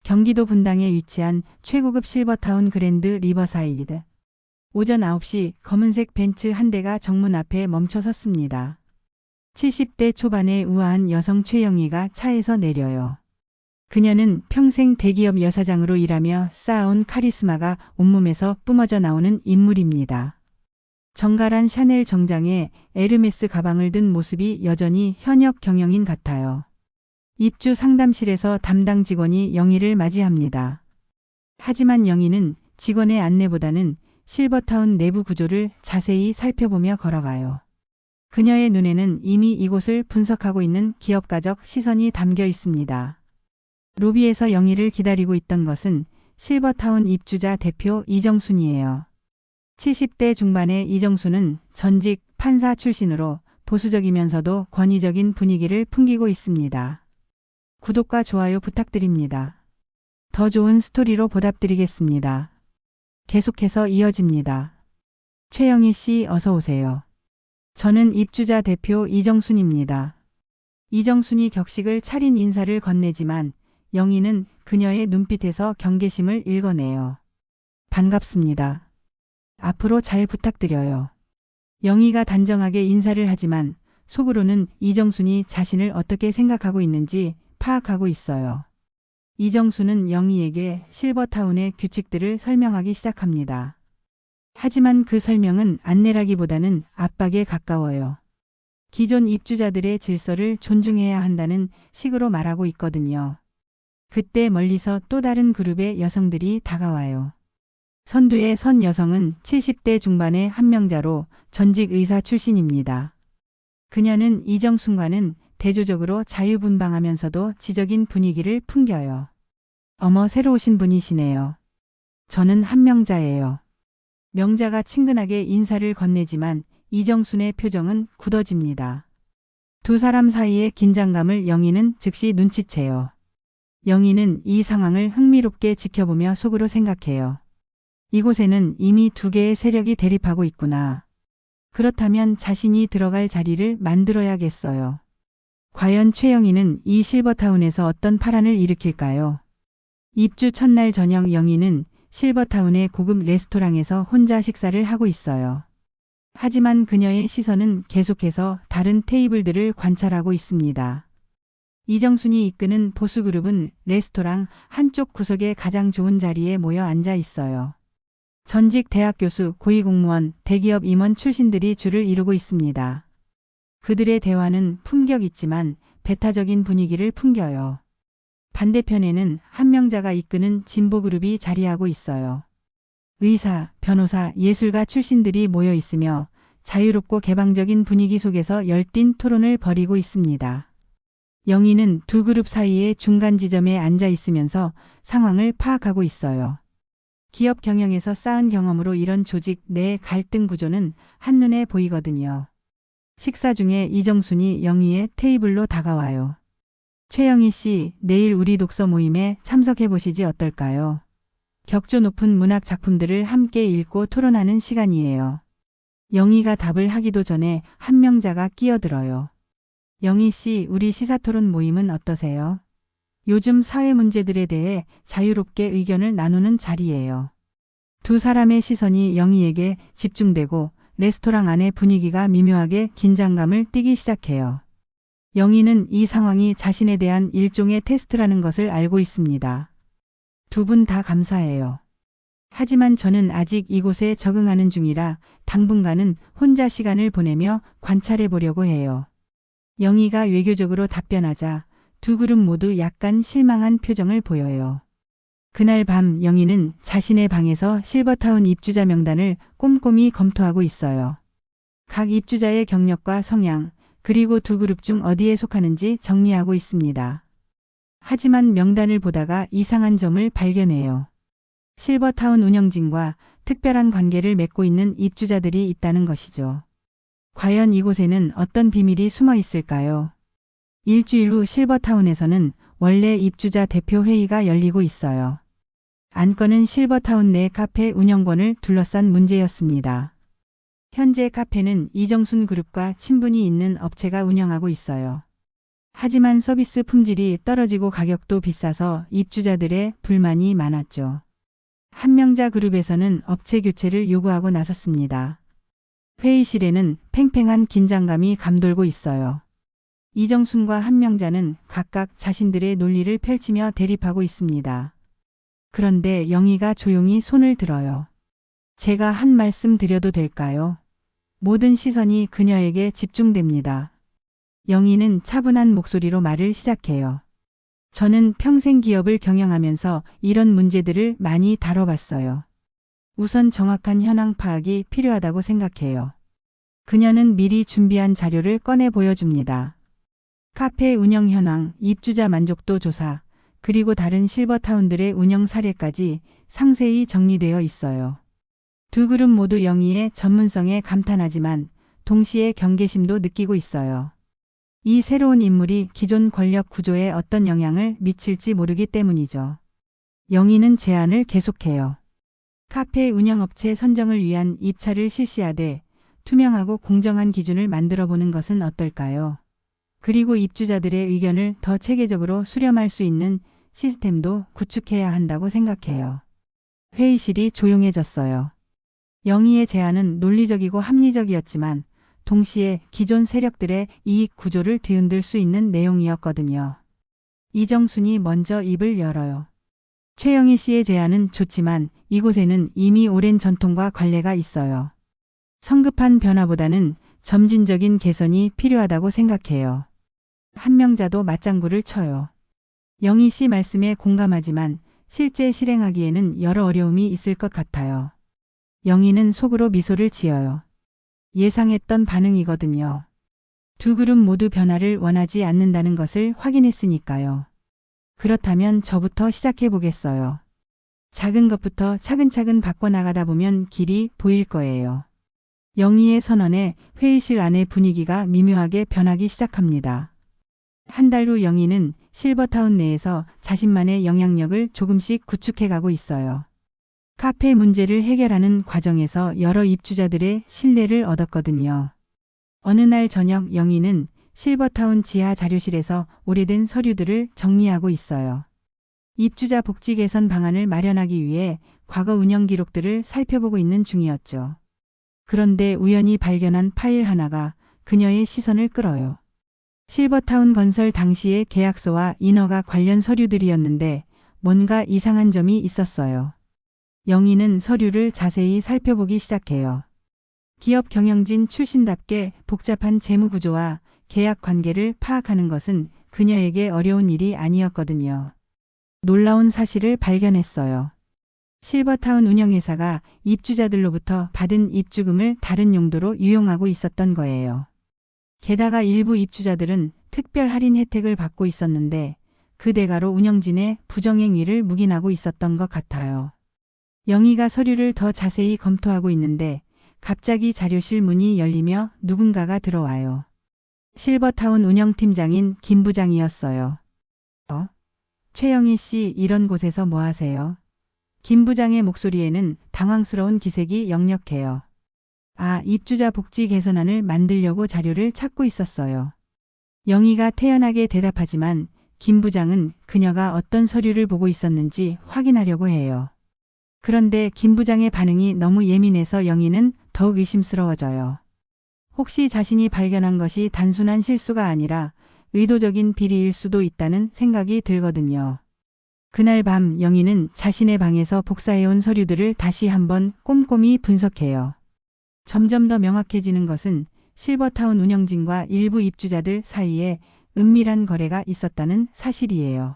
경기도 분당에 위치한 최고급 실버타운 그랜드 리버사이드. 오전 9시 검은색 벤츠 한 대가 정문 앞에 멈춰 섰습니다. 70대 초반의 우아한 여성 최영희가 차에서 내려요. 그녀는 평생 대기업 여사장으로 일하며 쌓아온 카리스마가 온몸에서 뿜어져 나오는 인물입니다. 정갈한 샤넬 정장에 에르메스 가방을 든 모습이 여전히 현역 경영인 같아요. 입주 상담실에서 담당 직원이 영희를 맞이합니다. 하지만 영희는 직원의 안내보다는 실버타운 내부 구조를 자세히 살펴보며 걸어가요. 그녀의 눈에는 이미 이곳을 분석하고 있는 기업가적 시선이 담겨 있습니다. 로비에서 영희를 기다리고 있던 것은 실버타운 입주자 대표 이정순이에요. 70대 중반의 이정순은 전직 판사 출신으로 보수적이면서도 권위적인 분위기를 풍기고 있습니다. 구독과 좋아요 부탁드립니다. 더 좋은 스토리로 보답드리겠습니다. 계속해서 이어집니다. 최영희 씨 어서 오세요. 저는 입주자 대표 이정순입니다. 이정순이 격식을 차린 인사를 건네지만 영희는 그녀의 눈빛에서 경계심을 읽어내요. 반갑습니다. 앞으로 잘 부탁드려요. 영희가 단정하게 인사를 하지만 속으로는 이정순이 자신을 어떻게 생각하고 있는지 파악하고 있어요. 이정순은 영희에게 실버타운의 규칙들을 설명하기 시작합니다. 하지만 그 설명은 안내라기보다는 압박에 가까워요. 기존 입주자들의 질서를 존중해야 한다는 식으로 말하고 있거든요. 그때 멀리서 또 다른 그룹의 여성들이 다가와요. 선두에 선 여성은 70대 중반의 한명자로 전직 의사 출신입니다. 그녀는 이정순과는 대조적으로 자유분방하면서도 지적인 분위기를 풍겨요. 어머, 새로 오신 분이시네요. 저는 한명자예요. 명자가 친근하게 인사를 건네지만 이정순의 표정은 굳어집니다. 두 사람 사이의 긴장감을 영희는 즉시 눈치채요. 영희는 이 상황을 흥미롭게 지켜보며 속으로 생각해요. 이곳에는 이미 두 개의 세력이 대립하고 있구나. 그렇다면 자신이 들어갈 자리를 만들어야겠어요. 과연 최영희는 이 실버타운에서 어떤 파란을 일으킬까요? 입주 첫날 저녁 영희는 실버타운의 고급 레스토랑에서 혼자 식사를 하고 있어요. 하지만 그녀의 시선은 계속해서 다른 테이블들을 관찰하고 있습니다. 이정순이 이끄는 보수그룹은 레스토랑 한쪽 구석에 가장 좋은 자리에 모여 앉아 있어요. 전직 대학 교수, 고위공무원, 대기업 임원 출신들이 줄을 이루고 있습니다. 그들의 대화는 품격 있지만 배타적인 분위기를 풍겨요. 반대편에는 한명자가 이끄는 진보그룹이 자리하고 있어요. 의사, 변호사, 예술가 출신들이 모여 있으며 자유롭고 개방적인 분위기 속에서 열띤 토론을 벌이고 있습니다. 영희는 두 그룹 사이의 중간 지점에 앉아 있으면서 상황을 파악하고 있어요. 기업 경영에서 쌓은 경험으로 이런 조직 내 갈등 구조는 한눈에 보이거든요. 식사 중에 이정순이 영희의 테이블로 다가와요. 최영희 씨, 내일 우리 독서 모임에 참석해 보시지 어떨까요? 격조 높은 문학 작품들을 함께 읽고 토론하는 시간이에요. 영희가 답을 하기도 전에 한명자가 끼어들어요. 영희 씨, 우리 시사토론 모임은 어떠세요? 요즘 사회 문제들에 대해 자유롭게 의견을 나누는 자리예요. 두 사람의 시선이 영희에게 집중되고 레스토랑 안의 분위기가 미묘하게 긴장감을 띠기 시작해요. 영희는 이 상황이 자신에 대한 일종의 테스트라는 것을 알고 있습니다. 두 분 다 감사해요. 하지만 저는 아직 이곳에 적응하는 중이라 당분간은 혼자 시간을 보내며 관찰해 보려고 해요. 영희가 외교적으로 답변하자 두 그룹 모두 약간 실망한 표정을 보여요. 그날 밤 영희는 자신의 방에서 실버타운 입주자 명단을 꼼꼼히 검토하고 있어요. 각 입주자의 경력과 성향, 그리고 두 그룹 중 어디에 속하는지 정리하고 있습니다. 하지만 명단을 보다가 이상한 점을 발견해요. 실버타운 운영진과 특별한 관계를 맺고 있는 입주자들이 있다는 것이죠. 과연 이곳에는 어떤 비밀이 숨어 있을까요? 일주일 후 실버타운에서는 원래 입주자 대표 회의가 열리고 있어요. 안건은 실버타운 내 카페 운영권을 둘러싼 문제였습니다. 현재 카페는 이정순 그룹과 친분이 있는 업체가 운영하고 있어요. 하지만 서비스 품질이 떨어지고 가격도 비싸서 입주자들의 불만이 많았죠. 한명자 그룹에서는 업체 교체를 요구하고 나섰습니다. 회의실에는 팽팽한 긴장감이 감돌고 있어요. 이정순과 한명자는 각각 자신들의 논리를 펼치며 대립하고 있습니다. 그런데 영희가 조용히 손을 들어요. 제가 한 말씀 드려도 될까요? 모든 시선이 그녀에게 집중됩니다. 영희는 차분한 목소리로 말을 시작해요. 저는 평생 기업을 경영하면서 이런 문제들을 많이 다뤄봤어요. 우선 정확한 현황 파악이 필요하다고 생각해요. 그녀는 미리 준비한 자료를 꺼내 보여줍니다. 카페 운영 현황, 입주자 만족도 조사, 그리고 다른 실버타운들의 운영 사례까지 상세히 정리되어 있어요. 두 그룹 모두 영희의 전문성에 감탄하지만 동시에 경계심도 느끼고 있어요. 이 새로운 인물이 기존 권력 구조에 어떤 영향을 미칠지 모르기 때문이죠. 영희는 제안을 계속해요. 카페 운영업체 선정을 위한 입찰을 실시하되 투명하고 공정한 기준을 만들어 보는 것은 어떨까요? 그리고 입주자들의 의견을 더 체계적으로 수렴할 수 있는 시스템도 구축해야 한다고 생각해요. 회의실이 조용해졌어요. 영희의 제안은 논리적이고 합리적이었지만 동시에 기존 세력들의 이익 구조를 뒤흔들 수 있는 내용이었거든요. 이정순이 먼저 입을 열어요. 최영희 씨의 제안은 좋지만 이곳에는 이미 오랜 전통과 관례가 있어요. 성급한 변화보다는 점진적인 개선이 필요하다고 생각해요. 한명자도 맞장구를 쳐요. 영희 씨 말씀에 공감하지만 실제 실행하기에는 여러 어려움이 있을 것 같아요. 영희는 속으로 미소를 지어요. 예상했던 반응이거든요. 두 그룹 모두 변화를 원하지 않는다는 것을 확인했으니까요. 그렇다면 저부터 시작해 보겠어요. 작은 것부터 차근차근 바꿔나가다 보면 길이 보일 거예요. 영희의 선언에 회의실 안의 분위기가 미묘하게 변하기 시작합니다. 한 달 후 영희는 실버타운 내에서 자신만의 영향력을 조금씩 구축해가고 있어요. 카페 문제를 해결하는 과정에서 여러 입주자들의 신뢰를 얻었거든요. 어느 날 저녁 영희는 실버타운 지하 자료실에서 오래된 서류들을 정리하고 있어요. 입주자 복지 개선 방안을 마련하기 위해 과거 운영 기록들을 살펴보고 있는 중이었죠. 그런데 우연히 발견한 파일 하나가 그녀의 시선을 끌어요. 실버타운 건설 당시의 계약서와 인허가 관련 서류들이었는데 뭔가 이상한 점이 있었어요. 영희는 서류를 자세히 살펴보기 시작해요. 기업 경영진 출신답게 복잡한 재무 구조와 계약 관계를 파악하는 것은 그녀에게 어려운 일이 아니었거든요. 놀라운 사실을 발견했어요. 실버타운 운영회사가 입주자들로부터 받은 입주금을 다른 용도로 유용하고 있었던 거예요. 게다가 일부 입주자들은 특별 할인 혜택을 받고 있었는데 그 대가로 운영진의 부정행위를 묵인하고 있었던 것 같아요. 영희가 서류를 더 자세히 검토하고 있는데 갑자기 자료실 문이 열리며 누군가가 들어와요. 실버타운 운영팀장인 김 부장이었어요. 최영희 씨 이런 곳에서 뭐 하세요? 김 부장의 목소리에는 당황스러운 기색이 역력해요. 입주자 복지 개선안을 만들려고 자료를 찾고 있었어요. 영희가 태연하게 대답하지만 김 부장은 그녀가 어떤 서류를 보고 있었는지 확인하려고 해요. 그런데 김 부장의 반응이 너무 예민해서 영희는 더욱 의심스러워져요. 혹시 자신이 발견한 것이 단순한 실수가 아니라 의도적인 비리일 수도 있다는 생각이 들거든요. 그날 밤 영희는 자신의 방에서 복사해온 서류들을 다시 한번 꼼꼼히 분석해요. 점점 더 명확해지는 것은 실버타운 운영진과 일부 입주자들 사이에 은밀한 거래가 있었다는 사실이에요.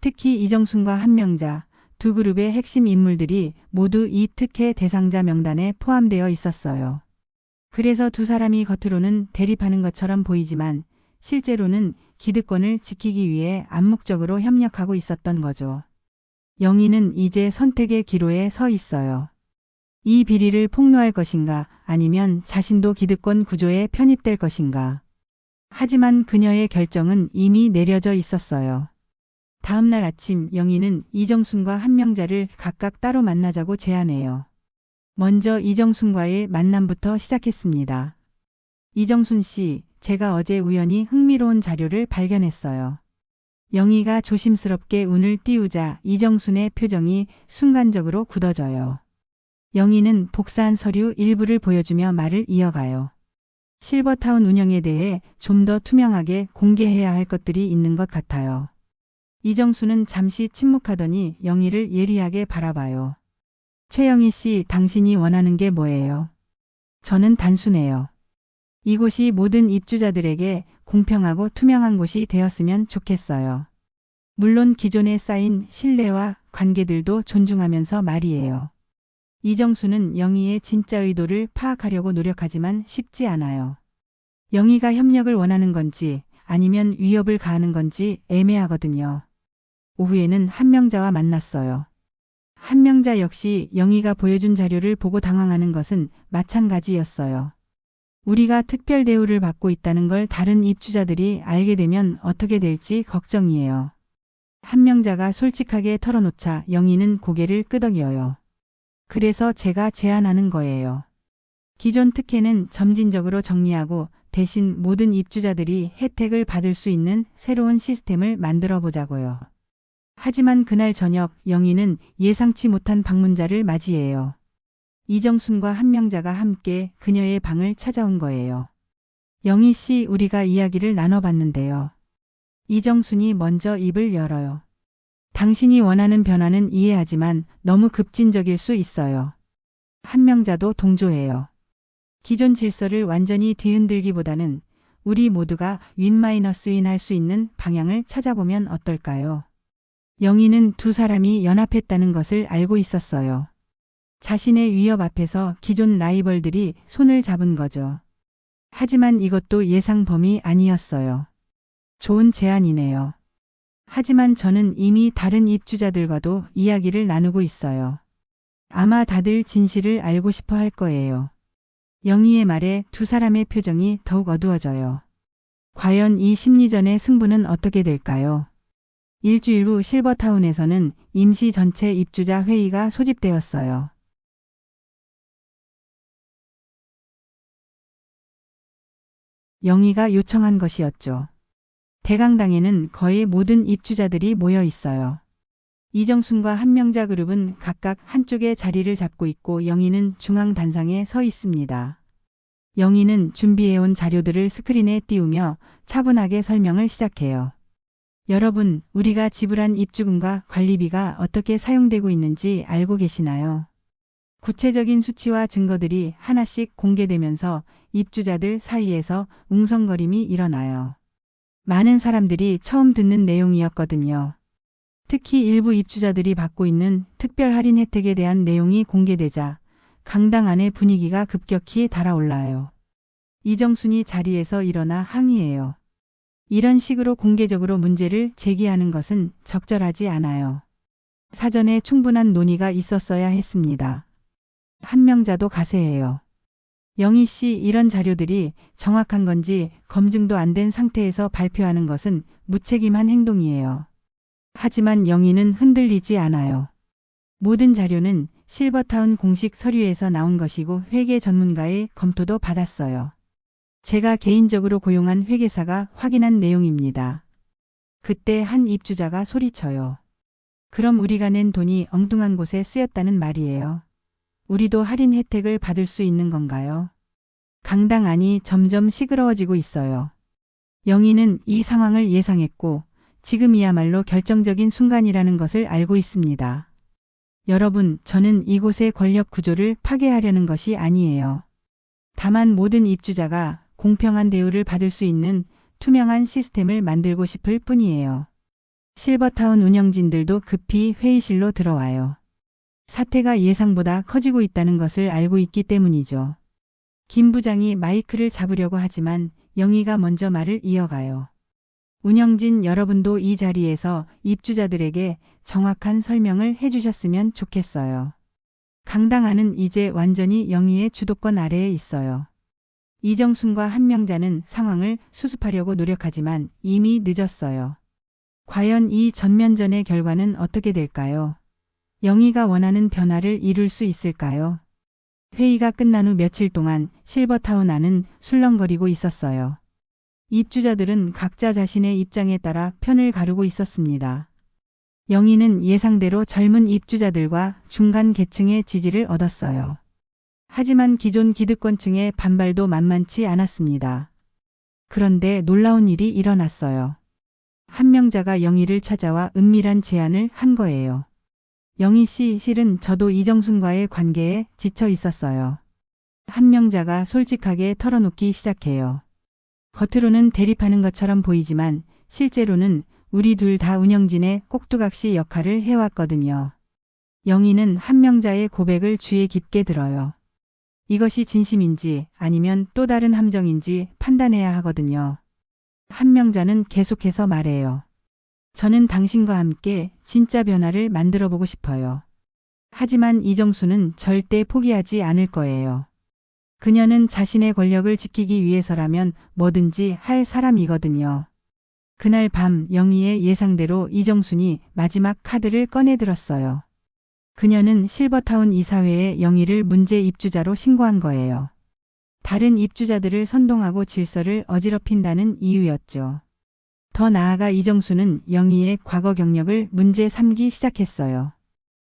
특히 이정순과 한명자, 두 그룹의 핵심 인물들이 모두 이 특혜 대상자 명단에 포함되어 있었어요. 그래서 두 사람이 겉으로는 대립하는 것처럼 보이지만 실제로는 기득권을 지키기 위해 암묵적으로 협력하고 있었던 거죠. 영희는 이제 선택의 기로에 서 있어요. 이 비리를 폭로할 것인가 아니면 자신도 기득권 구조에 편입될 것인가. 하지만 그녀의 결정은 이미 내려져 있었어요. 다음 날 아침 영희는 이정순과 한명자를 각각 따로 만나자고 제안해요. 먼저 이정순과의 만남부터 시작했습니다. 이정순 씨, 제가 어제 우연히 흥미로운 자료를 발견했어요. 영희가 조심스럽게 운을 띄우자 이정순의 표정이 순간적으로 굳어져요. 영희는 복사한 서류 일부를 보여주며 말을 이어가요. 실버타운 운영에 대해 좀 더 투명하게 공개해야 할 것들이 있는 것 같아요. 이정수는 잠시 침묵하더니 영희를 예리하게 바라봐요. 최영희 씨, 당신이 원하는 게 뭐예요? 저는 단순해요. 이곳이 모든 입주자들에게 공평하고 투명한 곳이 되었으면 좋겠어요. 물론 기존에 쌓인 신뢰와 관계들도 존중하면서 말이에요. 이정수는 영희의 진짜 의도를 파악하려고 노력하지만 쉽지 않아요. 영희가 협력을 원하는 건지 아니면 위협을 가하는 건지 애매하거든요. 오후에는 한명자와 만났어요. 한명자 역시 영희가 보여준 자료를 보고 당황하는 것은 마찬가지였어요. 우리가 특별 대우를 받고 있다는 걸 다른 입주자들이 알게 되면 어떻게 될지 걱정이에요. 한명자가 솔직하게 털어놓자 영희는 고개를 끄덕여요. 그래서 제가 제안하는 거예요. 기존 특혜는 점진적으로 정리하고 대신 모든 입주자들이 혜택을 받을 수 있는 새로운 시스템을 만들어 보자고요. 하지만 그날 저녁 영희는 예상치 못한 방문자를 맞이해요. 이정순과 한명자가 함께 그녀의 방을 찾아온 거예요. 영희 씨, 우리가 이야기를 나눠봤는데요. 이정순이 먼저 입을 열어요. 당신이 원하는 변화는 이해하지만 너무 급진적일 수 있어요. 한명자도 동조해요. 기존 질서를 완전히 뒤흔들기보다는 우리 모두가 윈-윈 할 수 있는 방향을 찾아보면 어떨까요? 영희는 두 사람이 연합했다는 것을 알고 있었어요. 자신의 위협 앞에서 기존 라이벌들이 손을 잡은 거죠. 하지만 이것도 예상 범위 아니었어요. 좋은 제안이네요. 하지만 저는 이미 다른 입주자들과도 이야기를 나누고 있어요. 아마 다들 진실을 알고 싶어 할 거예요. 영희의 말에 두 사람의 표정이 더욱 어두워져요. 과연 이 심리전의 승부는 어떻게 될까요? 일주일 후 실버타운에서는 임시 전체 입주자 회의가 소집되었어요. 영희가 요청한 것이었죠. 대강당에는 거의 모든 입주자들이 모여 있어요. 이정순과 한명자 그룹은 각각 한쪽에 자리를 잡고 있고 영희는 중앙 단상에 서 있습니다. 영희는 준비해온 자료들을 스크린에 띄우며 차분하게 설명을 시작해요. 여러분, 우리가 지불한 입주금과 관리비가 어떻게 사용되고 있는지 알고 계시나요? 구체적인 수치와 증거들이 하나씩 공개되면서 입주자들 사이에서 웅성거림이 일어나요. 많은 사람들이 처음 듣는 내용이었거든요. 특히 일부 입주자들이 받고 있는 특별 할인 혜택에 대한 내용이 공개되자 강당 안의 분위기가 급격히 달아올라요. 이정순이 자리에서 일어나 항의해요. 이런 식으로 공개적으로 문제를 제기하는 것은 적절하지 않아요. 사전에 충분한 논의가 있었어야 했습니다. 한명자도 가세해요. 영희 씨, 이런 자료들이 정확한 건지 검증도 안 된 상태에서 발표하는 것은 무책임한 행동이에요. 하지만 영희는 흔들리지 않아요. 모든 자료는 실버타운 공식 서류에서 나온 것이고 회계 전문가의 검토도 받았어요. 제가 개인적으로 고용한 회계사가 확인한 내용입니다. 그때 한 입주자가 소리쳐요. 그럼 우리가 낸 돈이 엉뚱한 곳에 쓰였다는 말이에요. 우리도 할인 혜택을 받을 수 있는 건가요? 강당 안이 점점 시끄러워지고 있어요. 영희는 이 상황을 예상했고 지금이야말로 결정적인 순간이라는 것을 알고 있습니다. 여러분, 저는 이곳의 권력 구조를 파괴하려는 것이 아니에요. 다만 모든 입주자가 공평한 대우를 받을 수 있는 투명한 시스템을 만들고 싶을 뿐이에요. 실버타운 운영진들도 급히 회의실로 들어와요. 사태가 예상보다 커지고 있다는 것을 알고 있기 때문이죠. 김 부장이 마이크를 잡으려고 하지만 영희가 먼저 말을 이어가요. 운영진 여러분도 이 자리에서 입주자들에게 정확한 설명을 해주셨으면 좋겠어요. 강당 안은 이제 완전히 영희의 주도권 아래에 있어요. 이정순과 한명자는 상황을 수습하려고 노력하지만 이미 늦었어요. 과연 이 전면전의 결과는 어떻게 될까요? 영희가 원하는 변화를 이룰 수 있을까요? 회의가 끝난 후 며칠 동안 실버타운 안은 술렁거리고 있었어요. 입주자들은 각자 자신의 입장에 따라 편을 가르고 있었습니다. 영희는 예상대로 젊은 입주자들과 중간 계층의 지지를 얻었어요. 하지만 기존 기득권층의 반발도 만만치 않았습니다. 그런데 놀라운 일이 일어났어요. 한 명자가 영희를 찾아와 은밀한 제안을 한 거예요. 영희 씨, 실은 저도 이정순과의 관계에 지쳐 있었어요. 한 명자가 솔직하게 털어놓기 시작해요. 겉으로는 대립하는 것처럼 보이지만 실제로는 우리 둘 다 운영진의 꼭두각시 역할을 해왔거든요. 영희는 한 명자의 고백을 귀에 깊게 들어요. 이것이 진심인지 아니면 또 다른 함정인지 판단해야 하거든요. 한 명자는 계속해서 말해요. 저는 당신과 함께 진짜 변화를 만들어 보고 싶어요. 하지만 이정수는 절대 포기하지 않을 거예요. 그녀는 자신의 권력을 지키기 위해서라면 뭐든지 할 사람이거든요. 그날 밤 영희의 예상대로 이정순이 마지막 카드를 꺼내들었어요. 그녀는 실버타운 이사회에 영희를 문제 입주자로 신고한 거예요. 다른 입주자들을 선동하고 질서를 어지럽힌다는 이유였죠. 더 나아가 이정수는 영희의 과거 경력을 문제 삼기 시작했어요.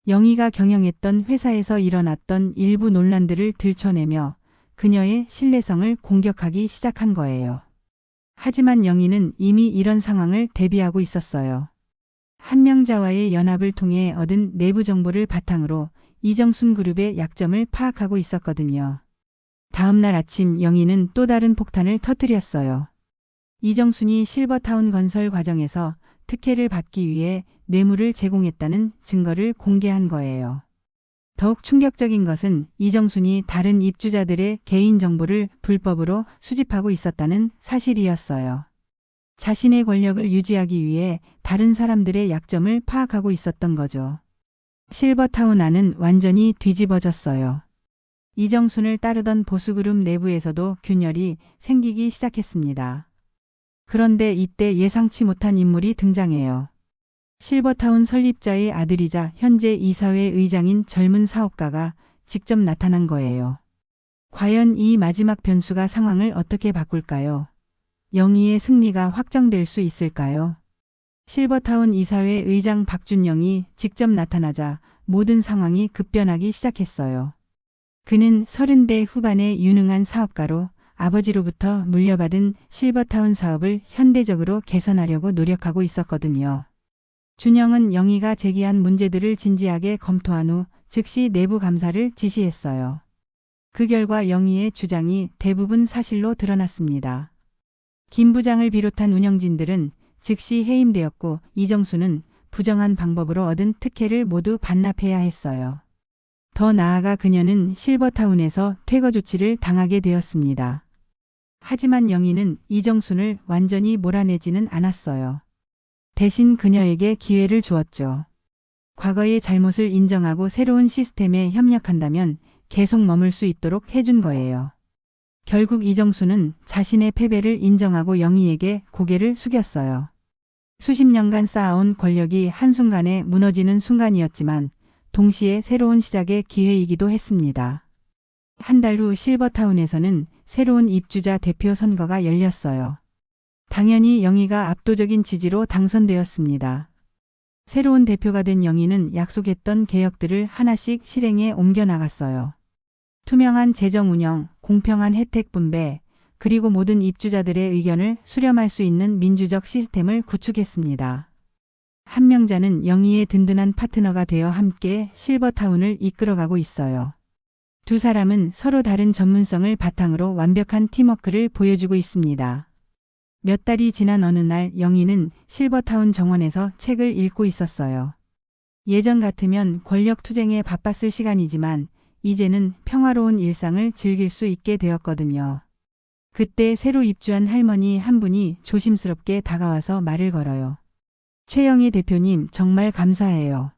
영희가 경영했던 회사에서 일어났던 일부 논란들을 들춰내며 그녀의 신뢰성을 공격하기 시작한 거예요. 하지만 영희는 이미 이런 상황을 대비하고 있었어요. 한 명자와의 연합을 통해 얻은 내부 정보를 바탕으로 이정순 그룹의 약점을 파악하고 있었거든요. 다음 날 아침 영희는 또 다른 폭탄을 터뜨렸어요. 이정순이 실버타운 건설 과정에서 특혜를 받기 위해 뇌물을 제공했다는 증거를 공개한 거예요. 더욱 충격적인 것은 이정순이 다른 입주자들의 개인 정보를 불법으로 수집하고 있었다는 사실이었어요. 자신의 권력을 유지하기 위해 다른 사람들의 약점을 파악하고 있었던 거죠. 실버타운 안은 완전히 뒤집어졌어요. 이정순을 따르던 보수그룹 내부에서도 균열이 생기기 시작했습니다. 그런데 이때 예상치 못한 인물이 등장해요. 실버타운 설립자의 아들이자 현재 이사회 의장인 젊은 사업가가 직접 나타난 거예요. 과연 이 마지막 변수가 상황을 어떻게 바꿀까요? 영희의 승리가 확정될 수 있을까요? 실버타운 이사회 의장 박준영이 직접 나타나자 모든 상황이 급변하기 시작했어요. 그는 30대 후반의 유능한 사업가로 아버지로부터 물려받은 실버타운 사업을 현대적으로 개선하려고 노력하고 있었거든요. 준영은 영희가 제기한 문제들을 진지하게 검토한 후 즉시 내부 감사를 지시했어요. 그 결과 영희의 주장이 대부분 사실로 드러났습니다. 김 부장을 비롯한 운영진들은 즉시 해임되었고 이정수는 부정한 방법으로 얻은 특혜를 모두 반납해야 했어요. 더 나아가 그녀는 실버타운에서 퇴거 조치를 당하게 되었습니다. 하지만 영희는 이정순을 완전히 몰아내지는 않았어요. 대신 그녀에게 기회를 주었죠. 과거의 잘못을 인정하고 새로운 시스템에 협력한다면 계속 머물 수 있도록 해준 거예요. 결국 이정수는 자신의 패배를 인정하고 영희에게 고개를 숙였어요. 수십 년간 쌓아온 권력이 한순간에 무너지는 순간이었지만 동시에 새로운 시작의 기회이기도 했습니다. 한 달 후 실버타운에서는 새로운 입주자 대표 선거가 열렸어요. 당연히 영희가 압도적인 지지로 당선되었습니다. 새로운 대표가 된 영희는 약속했던 개혁들을 하나씩 실행에 옮겨나갔어요. 투명한 재정 운영, 공평한 혜택 분배, 그리고 모든 입주자들의 의견을 수렴할 수 있는 민주적 시스템을 구축했습니다. 한 명자는 영희의 든든한 파트너가 되어 함께 실버타운을 이끌어가고 있어요. 두 사람은 서로 다른 전문성을 바탕으로 완벽한 팀워크를 보여주고 있습니다. 몇 달이 지난 어느 날 영희는 실버타운 정원에서 책을 읽고 있었어요. 예전 같으면 권력 투쟁에 바빴을 시간이지만 이제는 평화로운 일상을 즐길 수 있게 되었거든요. 그때 새로 입주한 할머니 한 분이 조심스럽게 다가와서 말을 걸어요. 최영희 대표님, 정말 감사해요.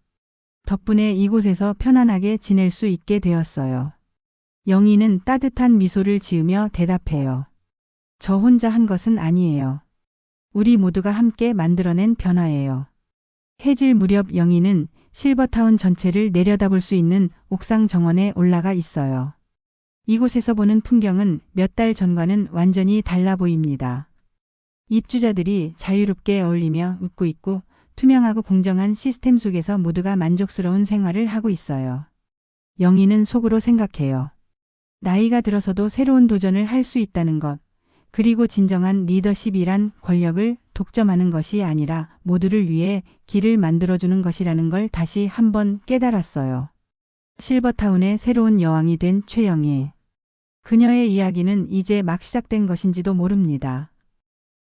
덕분에 이곳에서 편안하게 지낼 수 있게 되었어요. 영희는 따뜻한 미소를 지으며 대답해요. 저 혼자 한 것은 아니에요. 우리 모두가 함께 만들어낸 변화예요. 해질 무렵 영희는 실버타운 전체를 내려다볼 수 있는 옥상 정원에 올라가 있어요. 이곳에서 보는 풍경은 몇 달 전과는 완전히 달라 보입니다. 입주자들이 자유롭게 어울리며 웃고 있고 투명하고 공정한 시스템 속에서 모두가 만족스러운 생활을 하고 있어요. 영희는 속으로 생각해요. 나이가 들어서도 새로운 도전을 할 수 있다는 것, 그리고 진정한 리더십이란 권력을 독점하는 것이 아니라 모두를 위해 길을 만들어주는 것이라는 걸 다시 한번 깨달았어요. 실버타운의 새로운 여왕이 된 최영희. 그녀의 이야기는 이제 막 시작된 것인지도 모릅니다.